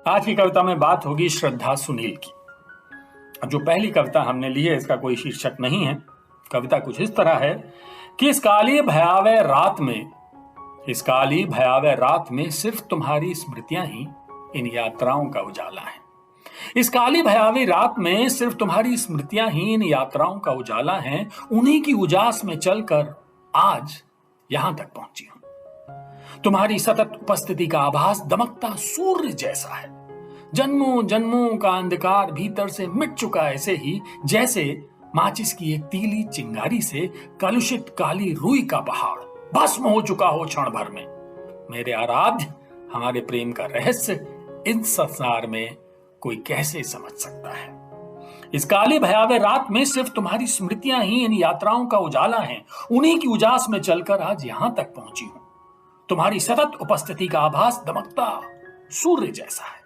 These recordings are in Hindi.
आज की कविता में बात होगी श्रद्धा सुनील की। जो पहली कविता हमने ली है इसका कोई शीर्षक नहीं है। कविता कुछ इस तरह है कि इस काली भयावह रात में सिर्फ तुम्हारी स्मृतियां ही इन यात्राओं का उजाला है। इस काली भयावह रात में सिर्फ तुम्हारी स्मृतियां ही इन यात्राओं का उजाला है। उन्हीं की उजास में चलकर आज यहां तक पहुंची हूं। तुम्हारी सतत उपस्थिति का आभास दमकता सूर्य जैसा है। जन्मों जन्मों का अंधकार भीतर से मिट चुका ऐसे ही जैसे माचिस की एक तीली चिंगारी से कलुषित काली रुई का पहाड़ भस्म हो चुका हो क्षण भर में। मेरे आराध्य, हमारे प्रेम का रहस्य इस संसार में कोई कैसे समझ सकता है। इस काली भयावह रात में सिर्फ तुम्हारी स्मृतियां ही इन यात्राओं का उजाला हैं। उन्हीं की उजास में चलकर आज यहां तक पहुंची हूं। तुम्हारी सतत उपस्थिति का आभास दमकता सूर्य जैसा है।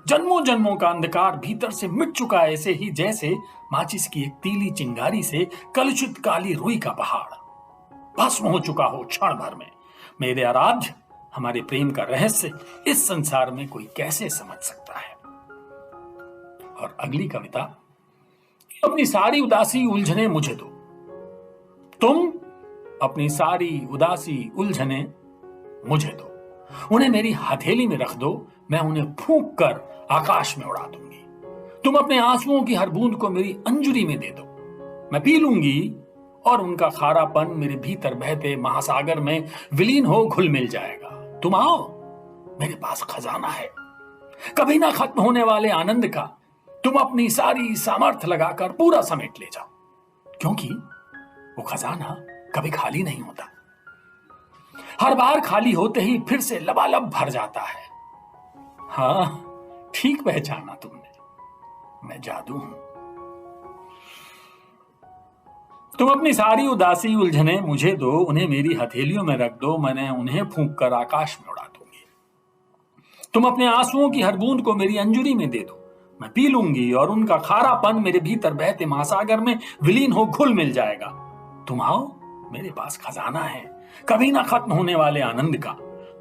जन्मों जन्मों का अंधकार भीतर से मिट चुका है ऐसे ही जैसे माचिस की एक तीली चिंगारी से कलुषित काली रुई का पहाड़ भस्म हो चुका हो क्षण भर में। मेरे आराध्य, हमारे प्रेम का रहस्य इस संसार में कोई कैसे समझ सकता है। और अगली कविता, अपनी सारी उदासी उलझने मुझे दो। तुम अपनी सारी उदासी उलझने मुझे दो। उन्हें मेरी हथेली में रख दो, मैं उन्हें फूंक कर आकाश में उड़ा दूंगी। तुम अपने आंसुओं की हर बूंद को मेरी अंजुरी में दे दो, मैं पी लूंगी और उनका खारापन मेरे भीतर बहते महासागर में विलीन हो घुल मिल जाएगा। तुम आओ, मेरे पास खजाना है कभी ना खत्म होने वाले आनंद का। तुम अपनी सारी सामर्थ्य लगाकर पूरा समेट ले जाओ, क्योंकि वो खजाना कभी खाली नहीं होता। हर बार खाली होते ही फिर से लबालब भर जाता है। हाँ, ठीक पहचाना तुमने, मैं जादू हूं। तुम अपनी सारी उदासी उलझने मुझे दो, उन्हें मेरी हथेलियों में रख दो, मैंने उन्हें फूंक कर आकाश में उड़ा दूंगी। तुम अपने आंसुओं की हर बूंद को मेरी अंजुरी में दे दो, मैं पी लूंगी और उनका खारापन मेरे भीतर बहते महासागर में विलीन हो घुल मिल जाएगा। तुम आओ, मेरे पास खजाना है कभी ना खत्म होने वाले आनंद का।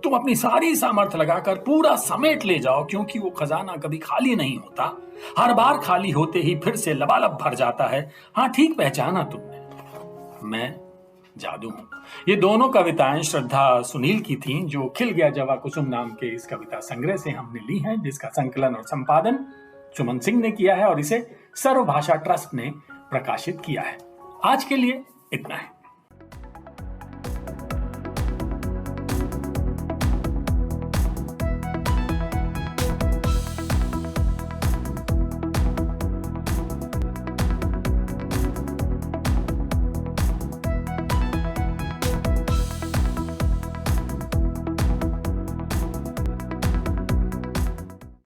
तुम अपनी सारी सामर्थ्य लगाकर पूरा समेट ले जाओ, क्योंकि वो खजाना कभी खाली नहीं होता। हर बार खाली होते ही फिर से लबालब भर जाता है। हाँ, ठीक पहचाना तुमने, मैं जादू हूं। ये दोनों कविताएं श्रद्धा सुनील की थीं, जो खिल गया जवा कुसुम नाम के इस कविता संग्रह से हमने ली हैं, जिसका संकलन और संपादन सुमन सिंह ने किया है और इसे सर्व भाषा ट्रस्ट ने प्रकाशित किया है। आज के लिए इतना है।